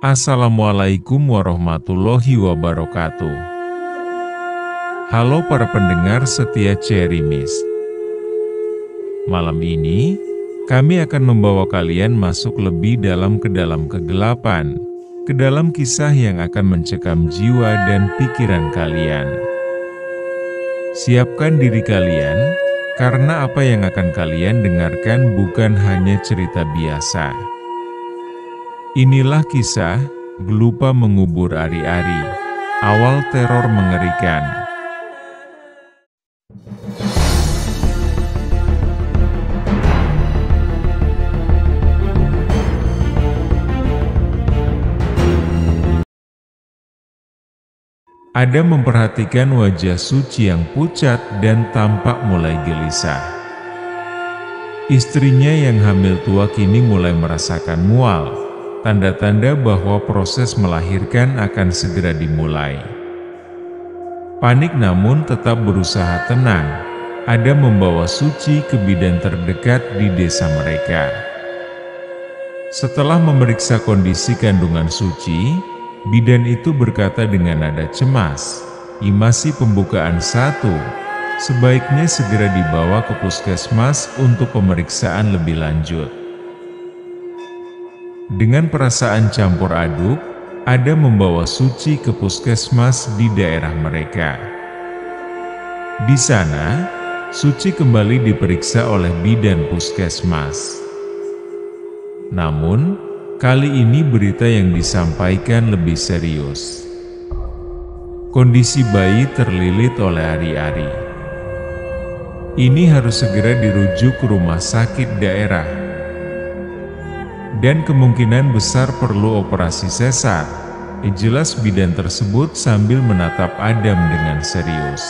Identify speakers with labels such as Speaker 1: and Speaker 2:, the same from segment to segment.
Speaker 1: Assalamualaikum warahmatullahi wabarakatuh. Halo para pendengar setia Cherry Mist. Malam ini, kami akan membawa kalian masuk lebih dalam ke dalam kegelapan, ke dalam kisah yang akan mencekam jiwa dan pikiran kalian. Siapkan diri kalian, karena apa yang akan kalian dengarkan bukan hanya cerita biasa. Inilah kisah Gelupa Mengubur Ari-Ari, awal teror mengerikan. Adam memperhatikan wajah Suci yang pucat dan tampak mulai gelisah. Istrinya yang hamil tua kini mulai merasakan mual. Tanda-tanda bahwa proses melahirkan akan segera dimulai. Panik namun tetap berusaha tenang. Adam membawa Suci ke bidan terdekat di desa mereka. Setelah memeriksa kondisi kandungan Suci, bidan itu berkata dengan nada cemas, "Masih pembukaan 1, sebaiknya segera dibawa ke puskesmas untuk pemeriksaan lebih lanjut." Dengan perasaan campur aduk, Adam membawa Suci ke puskesmas di daerah mereka. Di sana, Suci kembali diperiksa oleh bidan puskesmas. Namun, kali ini berita yang disampaikan lebih serius. Kondisi bayi terlilit oleh ari-ari. Ini harus segera dirujuk ke rumah sakit daerah. Dan kemungkinan besar perlu operasi sesar. Jelas bidan tersebut sambil menatap Adam dengan serius.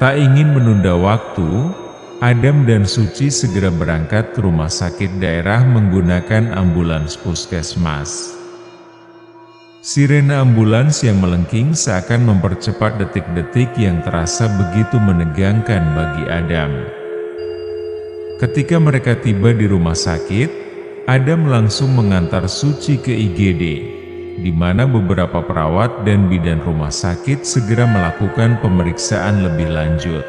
Speaker 1: Tak ingin menunda waktu, Adam dan Suci segera berangkat ke rumah sakit daerah menggunakan ambulans puskesmas. Sirena ambulans yang melengking seakan mempercepat detik-detik yang terasa begitu menegangkan bagi Adam. Ketika mereka tiba di rumah sakit, Adam langsung mengantar Suci ke IGD, di mana beberapa perawat dan bidan rumah sakit segera melakukan pemeriksaan lebih lanjut.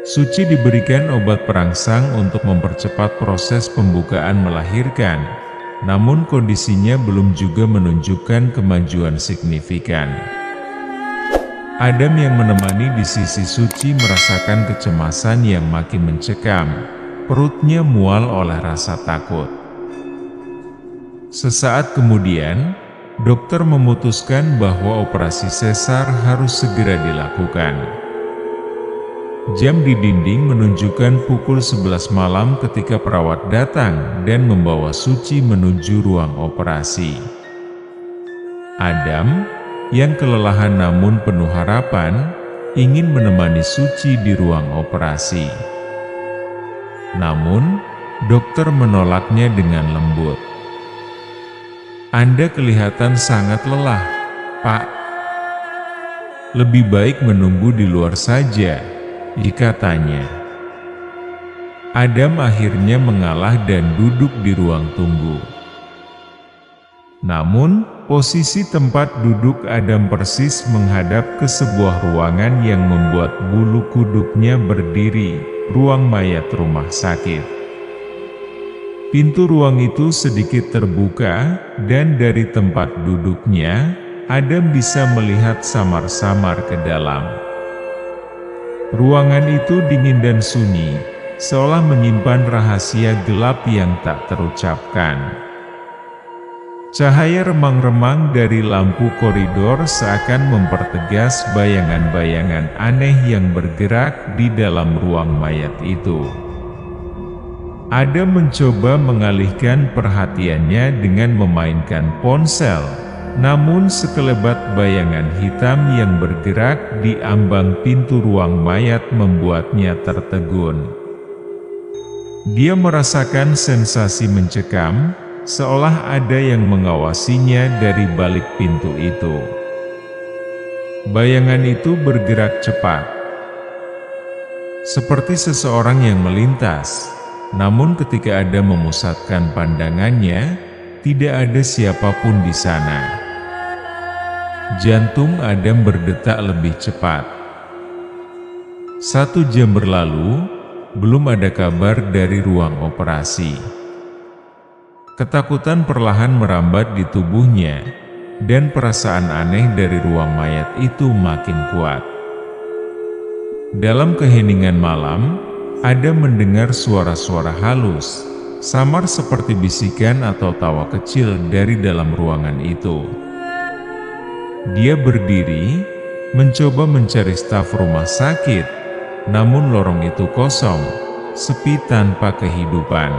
Speaker 1: Suci diberikan obat perangsang untuk mempercepat proses pembukaan melahirkan, namun kondisinya belum juga menunjukkan kemajuan signifikan. Adam yang menemani di sisi Suci merasakan kecemasan yang makin mencekam. Perutnya mual oleh rasa takut. Sesaat kemudian, dokter memutuskan bahwa operasi sesar harus segera dilakukan. Jam di dinding menunjukkan pukul 11 malam ketika perawat datang dan membawa Suci menuju ruang operasi. Adam, yang kelelahan namun penuh harapan, ingin menemani Suci di ruang operasi. Namun, dokter menolaknya dengan lembut. "Anda kelihatan sangat lelah, Pak. Lebih baik menunggu di luar saja," katanya. Adam akhirnya mengalah dan duduk di ruang tunggu. Namun, posisi tempat duduk Adam persis menghadap ke sebuah ruangan yang membuat bulu kuduknya berdiri. Ruang mayat rumah sakit. Pintu ruang itu sedikit terbuka, dan dari tempat duduknya, Adam bisa melihat samar-samar ke dalam. Ruangan itu dingin dan sunyi, seolah menyimpan rahasia gelap yang tak terucapkan. Cahaya remang-remang dari lampu koridor seakan mempertegas bayangan-bayangan aneh yang bergerak di dalam ruang mayat itu. Adam mencoba mengalihkan perhatiannya dengan memainkan ponsel, namun sekelebat bayangan hitam yang bergerak di ambang pintu ruang mayat membuatnya tertegun. Dia merasakan sensasi mencekam, seolah ada yang mengawasinya dari balik pintu itu. Bayangan itu bergerak cepat, seperti seseorang yang melintas. Namun ketika Adam memusatkan pandangannya, tidak ada siapapun di sana. Jantung Adam berdetak lebih cepat. 1 jam berlalu, belum ada kabar dari ruang operasi. Ketakutan perlahan merambat di tubuhnya, dan perasaan aneh dari ruang mayat itu makin kuat. Dalam keheningan malam, Adam mendengar suara-suara halus, samar seperti bisikan atau tawa kecil dari dalam ruangan itu. Dia berdiri, mencoba mencari staf rumah sakit, namun lorong itu kosong, sepi tanpa kehidupan.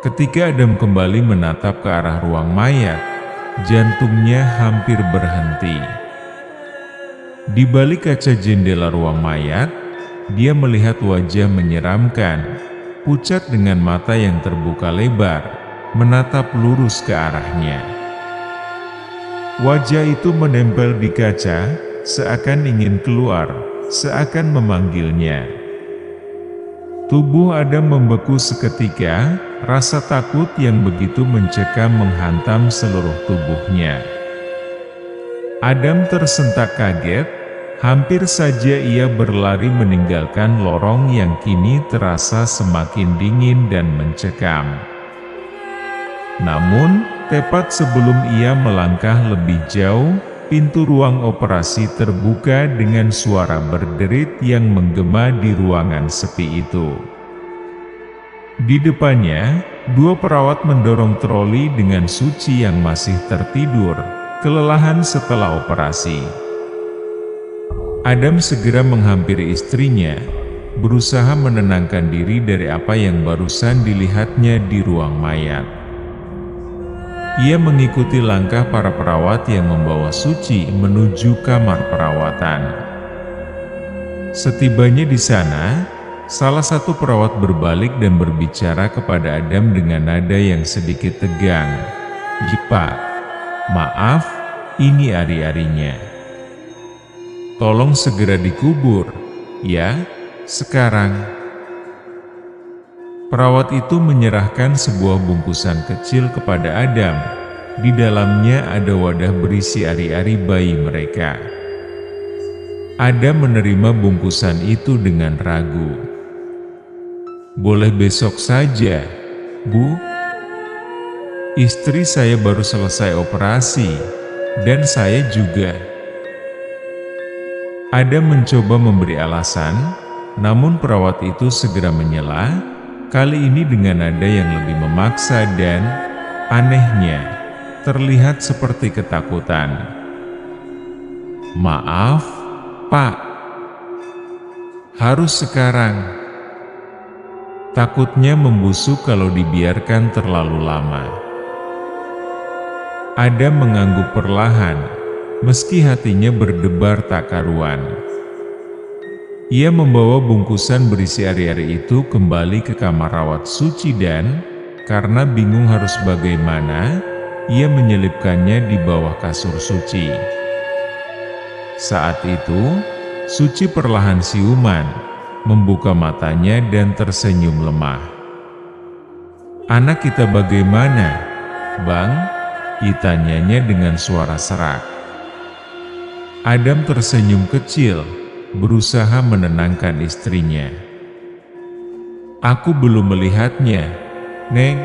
Speaker 1: Ketika Adam kembali menatap ke arah ruang mayat, jantungnya hampir berhenti. Di balik kaca jendela ruang mayat, dia melihat wajah menyeramkan, pucat dengan mata yang terbuka lebar, menatap lurus ke arahnya. Wajah itu menempel di kaca, seakan ingin keluar, seakan memanggilnya. Tubuh Adam membeku seketika, rasa takut yang begitu mencekam menghantam seluruh tubuhnya. Adam tersentak kaget, hampir saja ia berlari meninggalkan lorong yang kini terasa semakin dingin dan mencekam. Namun, tepat sebelum ia melangkah lebih jauh, pintu ruang operasi terbuka dengan suara berderit yang menggema di ruangan sepi itu. Di depannya, 2 perawat mendorong troli dengan Suci yang masih tertidur, kelelahan setelah operasi. Adam segera menghampiri istrinya, berusaha menenangkan diri dari apa yang barusan dilihatnya di ruang mayat. Ia mengikuti langkah para perawat yang membawa Suci menuju kamar perawatan. Setibanya di sana, salah satu perawat berbalik dan berbicara kepada Adam dengan nada yang sedikit tegang. "Pak, maaf, ini ari-arinya. Tolong segera dikubur, ya, sekarang." Perawat itu menyerahkan sebuah bungkusan kecil kepada Adam. Di dalamnya ada wadah berisi ari-ari bayi mereka. Adam menerima bungkusan itu dengan ragu. "Boleh besok saja, Bu? Istri saya baru selesai operasi, dan saya juga." Adam mencoba memberi alasan, namun perawat itu segera menyela, kali ini dengan nada yang lebih memaksa dan, anehnya, terlihat seperti ketakutan. "Maaf, Pak. Harus sekarang." Takutnya membusuk kalau dibiarkan terlalu lama. Adam mengangguk perlahan, meski hatinya berdebar tak karuan. Ia membawa bungkusan berisi ari-ari itu kembali ke kamar rawat Suci dan, karena bingung harus bagaimana, ia menyelipkannya di bawah kasur Suci. Saat itu, Suci perlahan siuman, membuka matanya dan tersenyum lemah. "Anak kita bagaimana, Bang?" ditanyanya dengan suara serak. Adam tersenyum kecil, berusaha menenangkan istrinya. "Aku belum melihatnya, Neng,"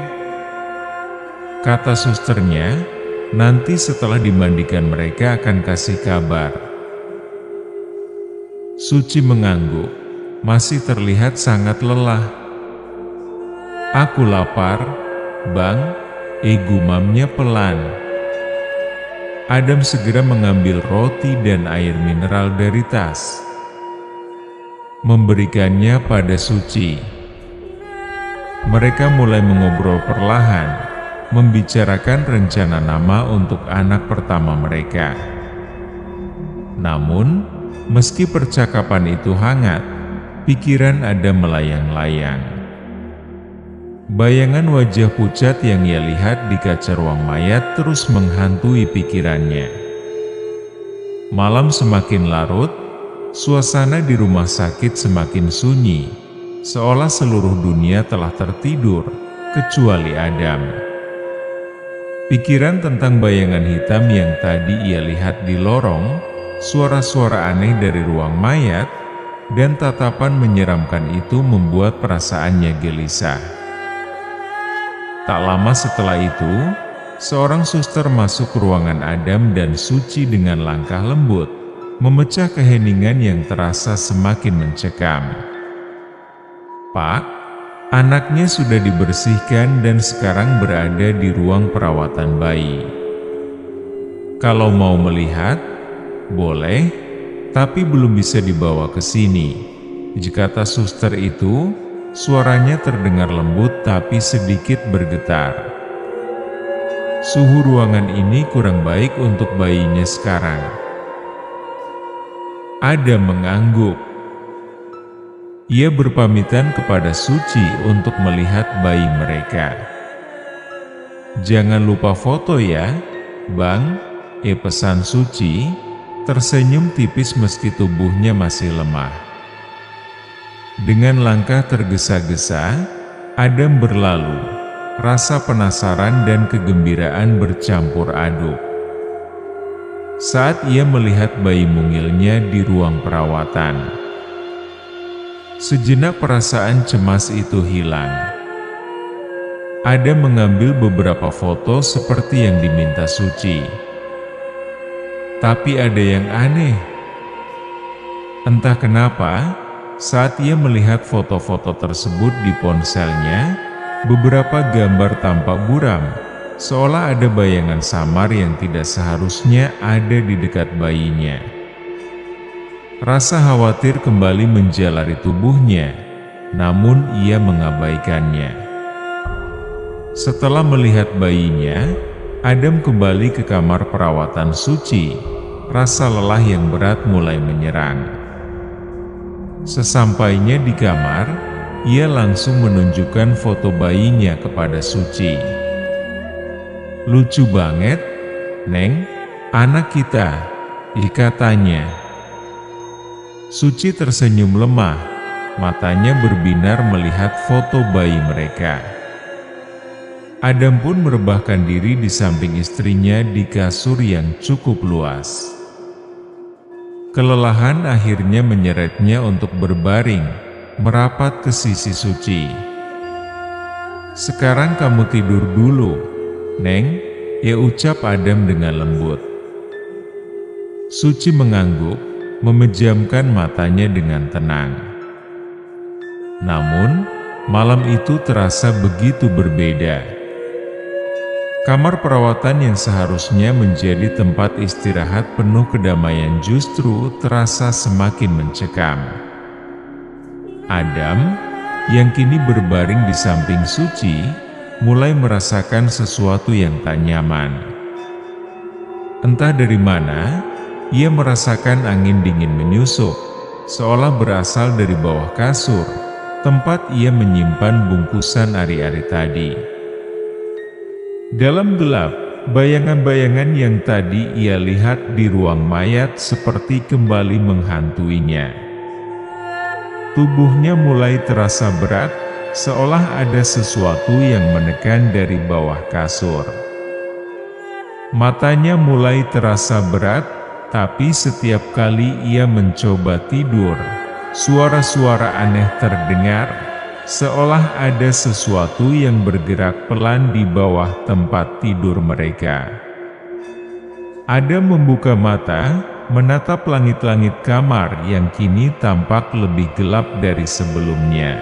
Speaker 1: kata susternya. "Nanti setelah dimandikan mereka akan kasih kabar." Suci mengangguk, masih terlihat sangat lelah. "Aku lapar, Bang," gumamnya pelan. Adam segera mengambil roti dan air mineral dari tas, memberikannya pada Suci. Mereka mulai mengobrol perlahan, membicarakan rencana nama untuk anak pertama mereka. Namun, meski percakapan itu hangat, pikiran Adam melayang-layang. Bayangan wajah pucat yang ia lihat di kaca ruang mayat terus menghantui pikirannya. Malam semakin larut, suasana di rumah sakit semakin sunyi, seolah seluruh dunia telah tertidur, kecuali Adam. Pikiran tentang bayangan hitam yang tadi ia lihat di lorong, suara-suara aneh dari ruang mayat, dan tatapan menyeramkan itu membuat perasaannya gelisah. Tak lama setelah itu, seorang suster masuk ke ruangan Adam dan Suci dengan langkah lembut, memecah keheningan yang terasa semakin mencekam. "Pak, anaknya sudah dibersihkan dan sekarang berada di ruang perawatan bayi. Kalau mau melihat, boleh, tapi belum bisa dibawa ke sini," kata suster itu. Suaranya terdengar lembut tapi sedikit bergetar. "Suhu ruangan ini kurang baik untuk bayinya sekarang." Adam mengangguk. Ia berpamitan kepada Suci untuk melihat bayi mereka. "Jangan lupa foto ya, Bang," pesan Suci, tersenyum tipis meski tubuhnya masih lemah. Dengan langkah tergesa-gesa, Adam berlalu. Rasa penasaran dan kegembiraan bercampur aduk. Saat ia melihat bayi mungilnya di ruang perawatan, sejenak perasaan cemas itu hilang. Adam mengambil beberapa foto seperti yang diminta Suci. Tapi ada yang aneh. Entah kenapa, saat ia melihat foto-foto tersebut di ponselnya, beberapa gambar tampak buram, seolah ada bayangan samar yang tidak seharusnya ada di dekat bayinya. Rasa khawatir kembali menjalari tubuhnya, namun ia mengabaikannya. Setelah melihat bayinya, Adam kembali ke kamar perawatan Suci. Rasa lelah yang berat mulai menyerang. Sesampainya di kamar, ia langsung menunjukkan foto bayinya kepada Suci. "Lucu banget, Neng, anak kita," katanya. Suci tersenyum lemah, matanya berbinar melihat foto bayi mereka. Adam pun merebahkan diri di samping istrinya di kasur yang cukup luas. Kelelahan akhirnya menyeretnya untuk berbaring, merapat ke sisi Suci. "Sekarang kamu tidur dulu, Neng," ucap Adam dengan lembut. Suci mengangguk, memejamkan matanya dengan tenang. Namun, malam itu terasa begitu berbeda. Kamar perawatan yang seharusnya menjadi tempat istirahat penuh kedamaian justru terasa semakin mencekam. Adam, yang kini berbaring di samping Suci, mulai merasakan sesuatu yang tak nyaman. Entah dari mana, ia merasakan angin dingin menyusup, seolah berasal dari bawah kasur, tempat ia menyimpan bungkusan ari-ari tadi. Dalam gelap, bayangan-bayangan yang tadi ia lihat di ruang mayat seperti kembali menghantuinya. Tubuhnya mulai terasa berat, seolah ada sesuatu yang menekan dari bawah kasur. Matanya mulai terasa berat, tapi setiap kali ia mencoba tidur, suara-suara aneh terdengar, seolah ada sesuatu yang bergerak pelan di bawah tempat tidur mereka. Adam membuka mata, menatap langit-langit kamar yang kini tampak lebih gelap dari sebelumnya.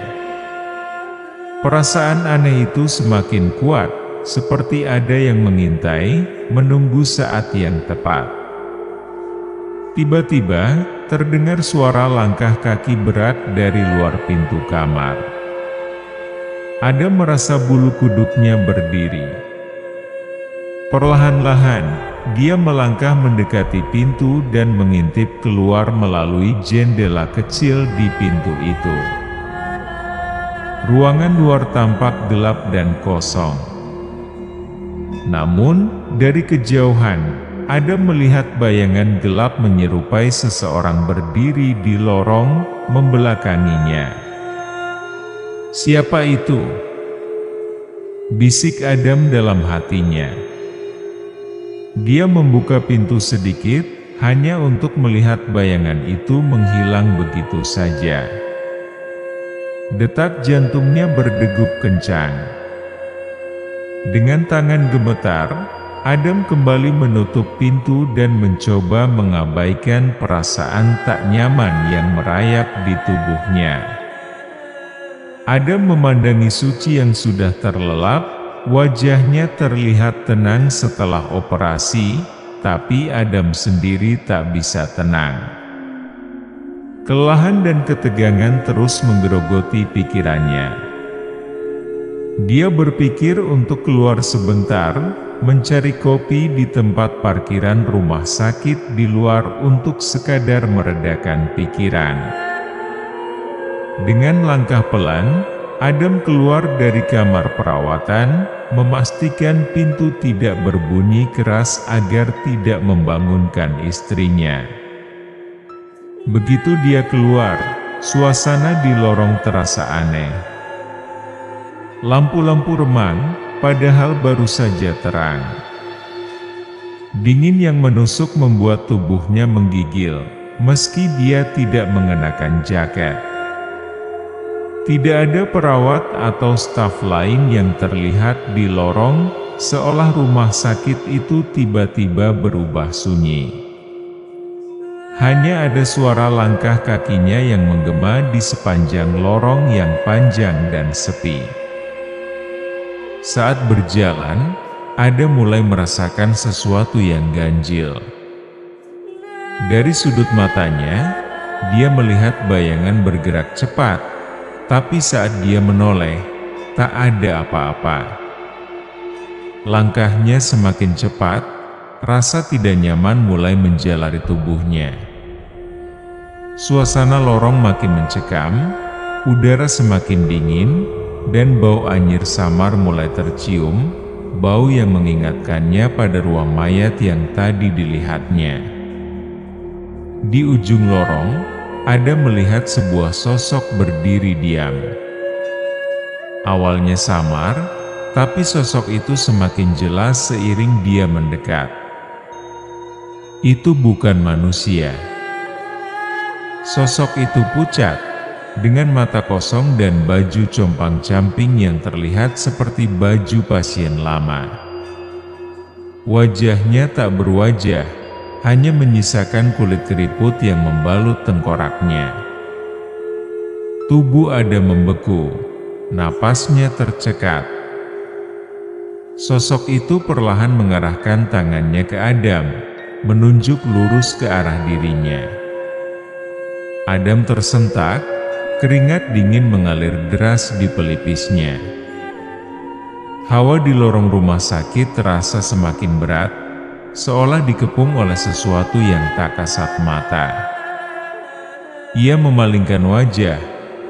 Speaker 1: Perasaan aneh itu semakin kuat, seperti ada yang mengintai, menunggu saat yang tepat. Tiba-tiba, terdengar suara langkah kaki berat dari luar pintu kamar. Adam merasa bulu kuduknya berdiri. Perlahan-lahan, dia melangkah mendekati pintu dan mengintip keluar melalui jendela kecil di pintu itu. Ruangan luar tampak gelap dan kosong. Namun, dari kejauhan, Adam melihat bayangan gelap menyerupai seseorang berdiri di lorong, membelakanginya. "Siapa itu?" bisik Adam dalam hatinya. Dia membuka pintu sedikit, hanya untuk melihat bayangan itu menghilang begitu saja. Detak jantungnya berdegup kencang. Dengan tangan gemetar, Adam kembali menutup pintu dan mencoba mengabaikan perasaan tak nyaman yang merayap di tubuhnya. Adam memandangi Suci yang sudah terlelap. Wajahnya terlihat tenang setelah operasi, tapi Adam sendiri tak bisa tenang. Kelelahan dan ketegangan terus menggerogoti pikirannya. Dia berpikir untuk keluar sebentar, mencari kopi di tempat parkiran rumah sakit di luar untuk sekadar meredakan pikiran. Dengan langkah pelan, Adam keluar dari kamar perawatan, memastikan pintu tidak berbunyi keras agar tidak membangunkan istrinya. Begitu dia keluar, suasana di lorong terasa aneh. Lampu-lampu remang, padahal baru saja terang. Dingin yang menusuk membuat tubuhnya menggigil, meski dia tidak mengenakan jaket. Tidak ada perawat atau staf lain yang terlihat di lorong, seolah rumah sakit itu tiba-tiba berubah sunyi. Hanya ada suara langkah kakinya yang menggema di sepanjang lorong yang panjang dan sepi. Saat berjalan, Adam mulai merasakan sesuatu yang ganjil. Dari sudut matanya, dia melihat bayangan bergerak cepat. Tapi saat dia menoleh, tak ada apa-apa. Langkahnya semakin cepat, rasa tidak nyaman mulai menjalari tubuhnya. Suasana lorong makin mencekam, udara semakin dingin, dan bau anyir samar mulai tercium, bau yang mengingatkannya pada ruang mayat yang tadi dilihatnya. Di ujung lorong, Adam melihat sebuah sosok berdiri diam. Awalnya samar, tapi sosok itu semakin jelas seiring dia mendekat. Itu bukan manusia. Sosok itu pucat, dengan mata kosong dan baju compang-camping yang terlihat seperti baju pasien lama. Wajahnya tak berwajah, hanya menyisakan kulit keriput yang membalut tengkoraknya. Tubuh Adam membeku, napasnya tercekat. Sosok itu perlahan mengarahkan tangannya ke Adam, menunjuk lurus ke arah dirinya. Adam tersentak, keringat dingin mengalir deras di pelipisnya. Hawa di lorong rumah sakit terasa semakin berat, seolah dikepung oleh sesuatu yang tak kasat mata. Ia memalingkan wajah,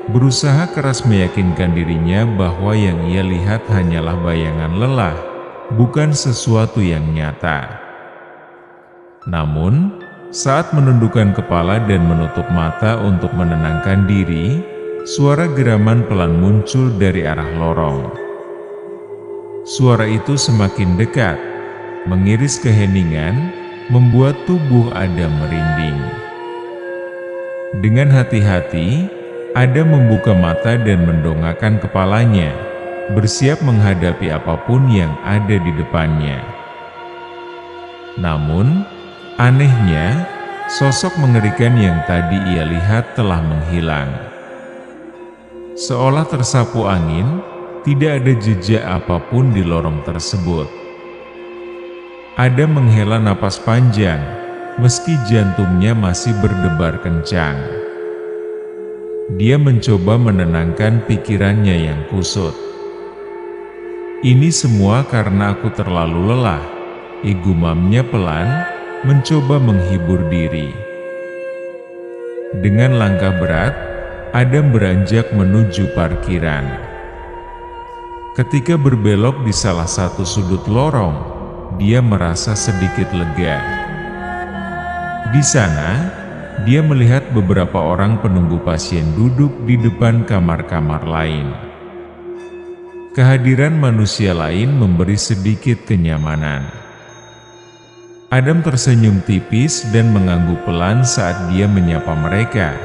Speaker 1: berusaha keras meyakinkan dirinya bahwa yang ia lihat hanyalah bayangan lelah, bukan sesuatu yang nyata. Namun, saat menundukkan kepala dan menutup mata untuk menenangkan diri, suara geraman pelan muncul dari arah lorong. Suara itu semakin dekat, mengiris keheningan, membuat tubuh Adam merinding. Dengan hati-hati, Adam membuka mata dan mendongakkan kepalanya, bersiap menghadapi apapun yang ada di depannya. Namun, anehnya, sosok mengerikan yang tadi ia lihat telah menghilang. Seolah tersapu angin, tidak ada jejak apapun di lorong tersebut. Adam menghela napas panjang, meski jantungnya masih berdebar kencang. Dia mencoba menenangkan pikirannya yang kusut. Ini semua karena aku terlalu lelah, gumamnya pelan, mencoba menghibur diri. Dengan langkah berat, Adam beranjak menuju parkiran. Ketika berbelok di salah satu sudut lorong, dia merasa sedikit lega. Di sana, dia melihat beberapa orang penunggu pasien duduk di depan kamar-kamar lain. Kehadiran manusia lain memberi sedikit kenyamanan. Adam tersenyum tipis dan mengangguk pelan saat dia menyapa mereka,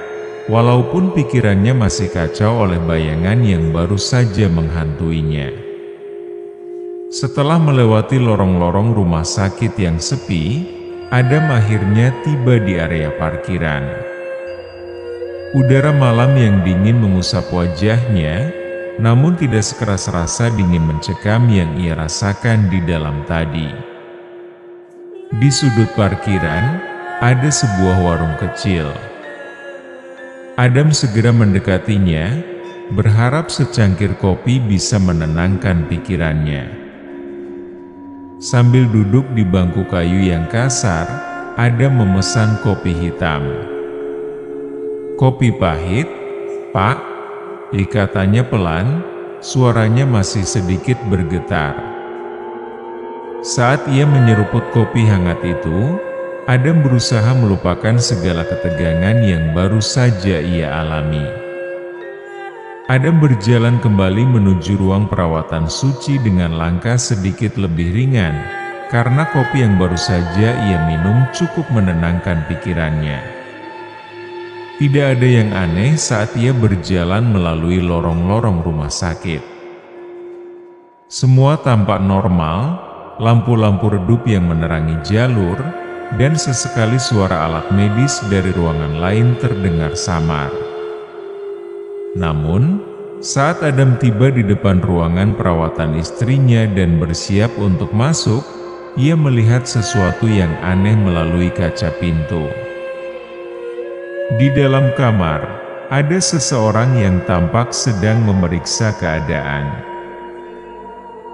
Speaker 1: walaupun pikirannya masih kacau oleh bayangan yang baru saja menghantuinya. Setelah melewati lorong-lorong rumah sakit yang sepi, Adam akhirnya tiba di area parkiran. Udara malam yang dingin mengusap wajahnya, namun tidak sekeras rasa dingin mencekam yang ia rasakan di dalam tadi. Di sudut parkiran, ada sebuah warung kecil. Adam segera mendekatinya, berharap secangkir kopi bisa menenangkan pikirannya. Sambil duduk di bangku kayu yang kasar, Adam memesan kopi hitam. "Kopi pahit, Pak?" katanya pelan, suaranya masih sedikit bergetar. Saat ia menyeruput kopi hangat itu, Adam berusaha melupakan segala ketegangan yang baru saja ia alami. Adam berjalan kembali menuju ruang perawatan suci dengan langkah sedikit lebih ringan, karena kopi yang baru saja ia minum cukup menenangkan pikirannya. Tidak ada yang aneh saat ia berjalan melalui lorong-lorong rumah sakit. Semua tampak normal, lampu-lampu redup yang menerangi jalur, dan sesekali suara alat medis dari ruangan lain terdengar samar. Namun, saat Adam tiba di depan ruangan perawatan istrinya dan bersiap untuk masuk, ia melihat sesuatu yang aneh melalui kaca pintu. Di dalam kamar, ada seseorang yang tampak sedang memeriksa keadaan.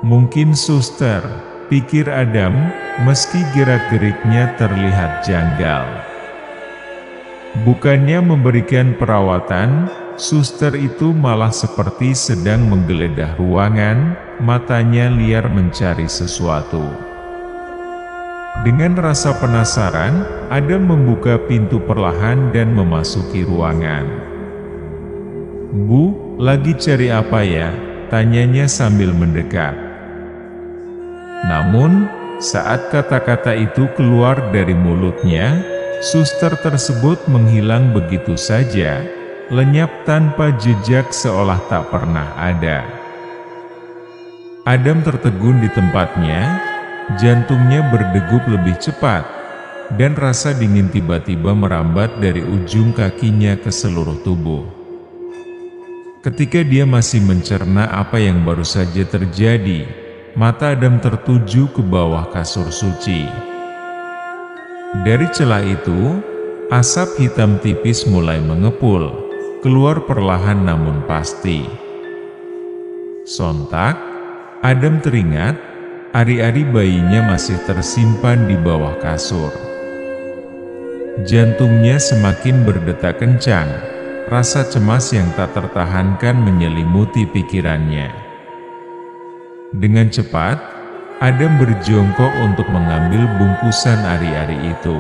Speaker 1: "Mungkin suster," pikir Adam, meski gerak-geriknya terlihat janggal. Bukannya memberikan perawatan, suster itu malah seperti sedang menggeledah ruangan, matanya liar mencari sesuatu. Dengan rasa penasaran, Adam membuka pintu perlahan dan memasuki ruangan. "Bu, lagi cari apa ya?" tanyanya sambil mendekat. Namun, saat kata-kata itu keluar dari mulutnya, suster tersebut menghilang begitu saja, lenyap tanpa jejak seolah tak pernah ada. Adam tertegun di tempatnya, jantungnya berdegup lebih cepat, dan rasa dingin tiba-tiba merambat dari ujung kakinya ke seluruh tubuh. Ketika dia masih mencerna apa yang baru saja terjadi, mata Adam tertuju ke bawah kasur suci. Dari celah itu, asap hitam tipis mulai mengepul, keluar perlahan namun pasti. Sontak, Adam teringat, ari-ari bayinya masih tersimpan di bawah kasur. Jantungnya semakin berdetak kencang, rasa cemas yang tak tertahankan menyelimuti pikirannya. Dengan cepat, Adam berjongkok untuk mengambil bungkusan ari-ari itu.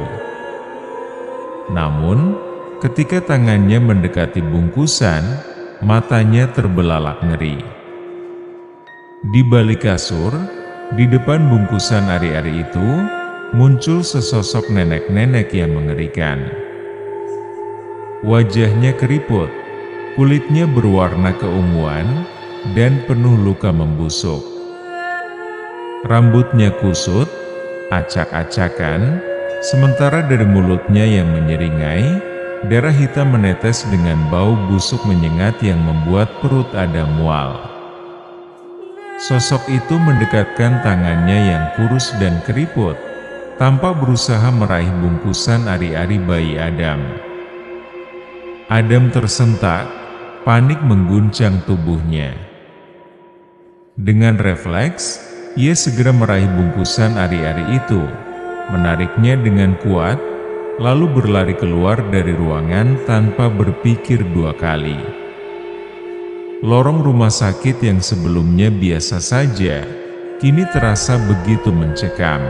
Speaker 1: Namun, ketika tangannya mendekati bungkusan, matanya terbelalak ngeri. Di balik kasur, di depan bungkusan ari-ari itu, muncul sesosok nenek-nenek yang mengerikan. Wajahnya keriput, kulitnya berwarna keunguan, dan penuh luka membusuk. Rambutnya kusut, acak-acakan, sementara dari mulutnya yang menyeringai, darah hitam menetes dengan bau busuk menyengat yang membuat perut Adam mual. Sosok itu mendekatkan tangannya yang kurus dan keriput, tanpa berusaha meraih bungkusan ari-ari bayi Adam. Adam tersentak, panik mengguncang tubuhnya. Dengan refleks, ia segera meraih bungkusan ari-ari itu, menariknya dengan kuat, lalu berlari keluar dari ruangan tanpa berpikir dua kali. Lorong rumah sakit yang sebelumnya biasa saja, kini terasa begitu mencekam.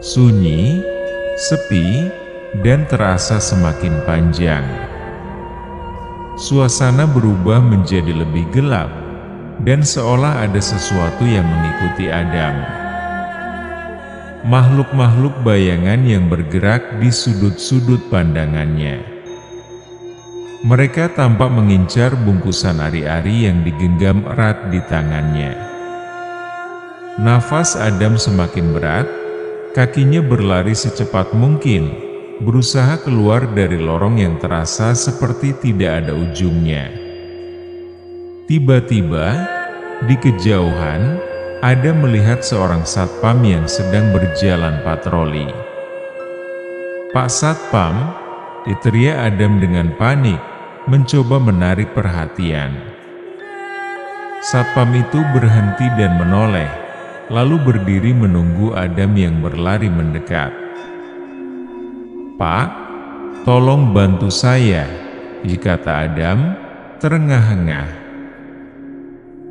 Speaker 1: Sunyi, sepi, dan terasa semakin panjang. Suasana berubah menjadi lebih gelap, dan seolah ada sesuatu yang mengikuti Adam. makhluk-makhluk bayangan yang bergerak di sudut-sudut pandangannya. Mereka tampak mengincar bungkusan ari-ari yang digenggam erat di tangannya. Nafas Adam semakin berat, kakinya berlari secepat mungkin, berusaha keluar dari lorong yang terasa seperti tidak ada ujungnya. Tiba-tiba, di kejauhan, Adam melihat seorang satpam yang sedang berjalan patroli. "Pak Satpam!" diteriak Adam dengan panik, mencoba menarik perhatian. Satpam itu berhenti dan menoleh, lalu berdiri menunggu Adam yang berlari mendekat. "Pak, tolong bantu saya," kata Adam, terengah-engah.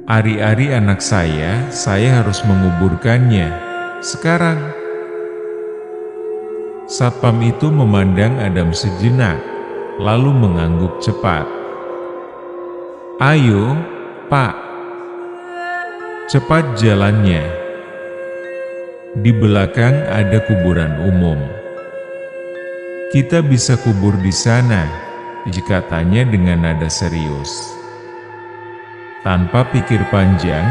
Speaker 1: "Ari-ari anak saya harus menguburkannya sekarang." Satpam itu memandang Adam sejenak, lalu mengangguk cepat. "Ayo, Pak, cepat jalannya. Di belakang ada kuburan umum. Kita bisa kubur di sana," katanya dengan nada serius. Tanpa pikir panjang,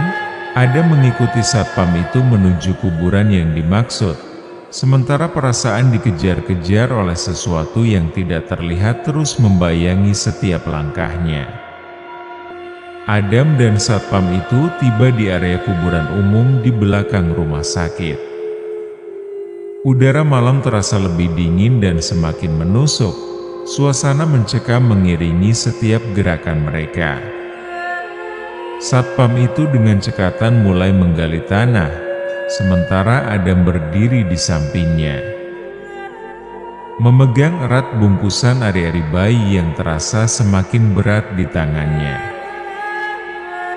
Speaker 1: Adam mengikuti satpam itu menuju kuburan yang dimaksud, sementara perasaan dikejar-kejar oleh sesuatu yang tidak terlihat terus membayangi setiap langkahnya. Adam dan satpam itu tiba di area kuburan umum di belakang rumah sakit. Udara malam terasa lebih dingin dan semakin menusuk, suasana mencekam mengiringi setiap gerakan mereka. Satpam itu dengan cekatan mulai menggali tanah, sementara Adam berdiri di sampingnya. Memegang erat bungkusan ari-ari bayi yang terasa semakin berat di tangannya.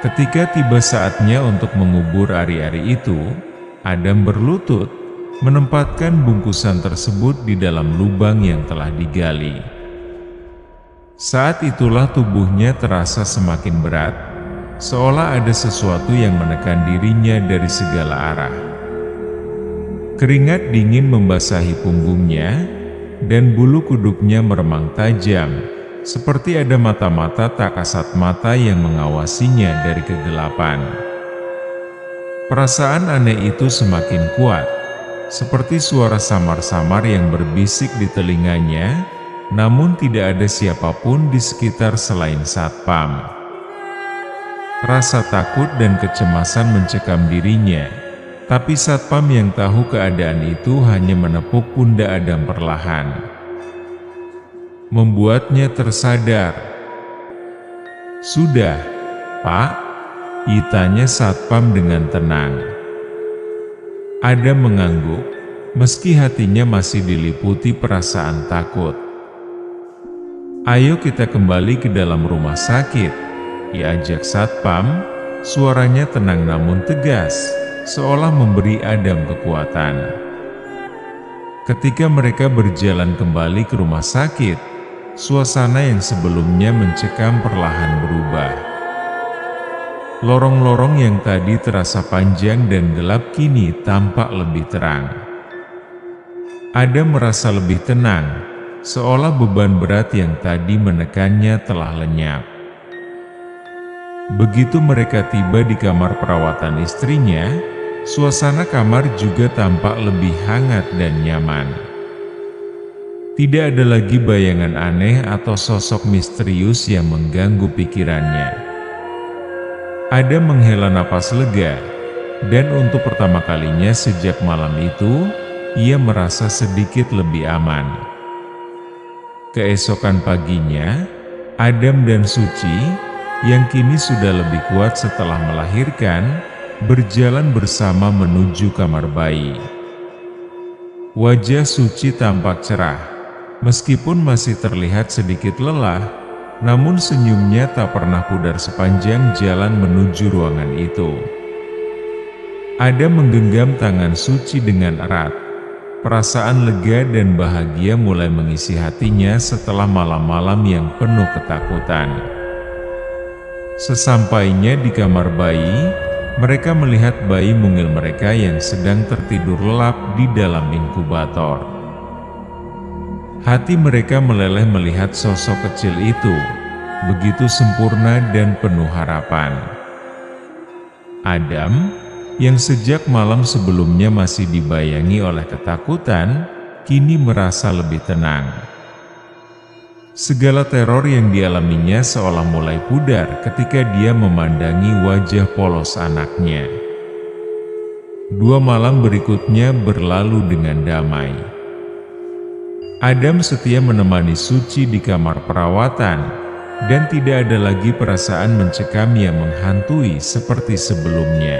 Speaker 1: Ketika tiba saatnya untuk mengubur ari-ari itu, Adam berlutut, menempatkan bungkusan tersebut di dalam lubang yang telah digali. Saat itulah tubuhnya terasa semakin berat, seolah ada sesuatu yang menekan dirinya dari segala arah. Keringat dingin membasahi punggungnya, dan bulu kuduknya meremang tajam, seperti ada mata-mata tak kasat mata yang mengawasinya dari kegelapan. Perasaan aneh itu semakin kuat, seperti suara samar-samar yang berbisik di telinganya, namun tidak ada siapapun di sekitar selain satpam. Rasa takut dan kecemasan mencekam dirinya, tapi satpam yang tahu keadaan itu hanya menepuk pundak Adam perlahan, membuatnya tersadar. "Sudah, Pak?" tanya satpam dengan tenang. Adam mengangguk, meski hatinya masih diliputi perasaan takut. "Ayo kita kembali ke dalam rumah sakit," diajak satpam, suaranya tenang namun tegas, seolah memberi Adam kekuatan. Ketika mereka berjalan kembali ke rumah sakit, suasana yang sebelumnya mencekam perlahan berubah. Lorong-lorong yang tadi terasa panjang dan gelap kini tampak lebih terang. Adam merasa lebih tenang, seolah beban berat yang tadi menekannya telah lenyap. Begitu mereka tiba di kamar perawatan istrinya, suasana kamar juga tampak lebih hangat dan nyaman. Tidak ada lagi bayangan aneh atau sosok misterius yang mengganggu pikirannya. Adam menghela napas lega, dan untuk pertama kalinya sejak malam itu, ia merasa sedikit lebih aman. Keesokan paginya, Adam dan Suci, yang kini sudah lebih kuat setelah melahirkan, berjalan bersama menuju kamar bayi. Wajah Suci tampak cerah, meskipun masih terlihat sedikit lelah, namun senyumnya tak pernah pudar sepanjang jalan menuju ruangan itu. Adam menggenggam tangan Suci dengan erat. Perasaan lega dan bahagia mulai mengisi hatinya setelah malam-malam yang penuh ketakutan. Sesampainya di kamar bayi, mereka melihat bayi mungil mereka yang sedang tertidur lelap di dalam inkubator. Hati mereka meleleh melihat sosok kecil itu, begitu sempurna dan penuh harapan. Adam, yang sejak malam sebelumnya masih dibayangi oleh ketakutan, kini merasa lebih tenang. Segala teror yang dialaminya seolah mulai pudar ketika dia memandangi wajah polos anaknya. 2 malam berikutnya berlalu dengan damai. Adam setia menemani Suci di kamar perawatan, dan tidak ada lagi perasaan mencekam yang menghantui seperti sebelumnya.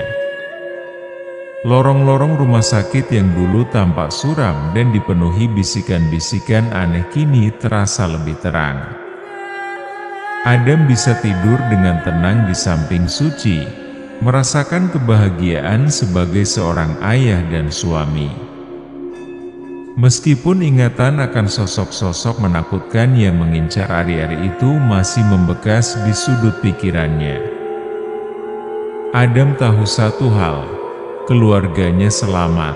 Speaker 1: Lorong-lorong rumah sakit yang dulu tampak suram dan dipenuhi bisikan-bisikan aneh kini terasa lebih terang. Adam bisa tidur dengan tenang di samping Suci, merasakan kebahagiaan sebagai seorang ayah dan suami. Meskipun ingatan akan sosok-sosok menakutkan yang mengincar ari-ari itu masih membekas di sudut pikirannya, Adam tahu satu hal: keluarganya selamat.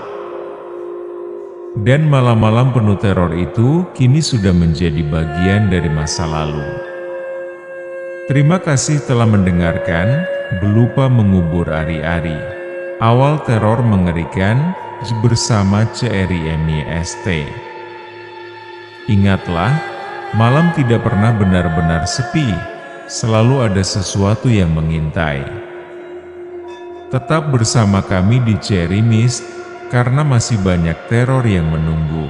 Speaker 1: Dan malam-malam penuh teror itu kini sudah menjadi bagian dari masa lalu. Terima kasih telah mendengarkan. Belupa mengubur ari-ari. Awal teror mengerikan bersama Cherry MYST. Ingatlah, malam tidak pernah benar-benar sepi. Selalu ada sesuatu yang mengintai. Tetap bersama kami di Cherry Mist, karena masih banyak teror yang menunggu.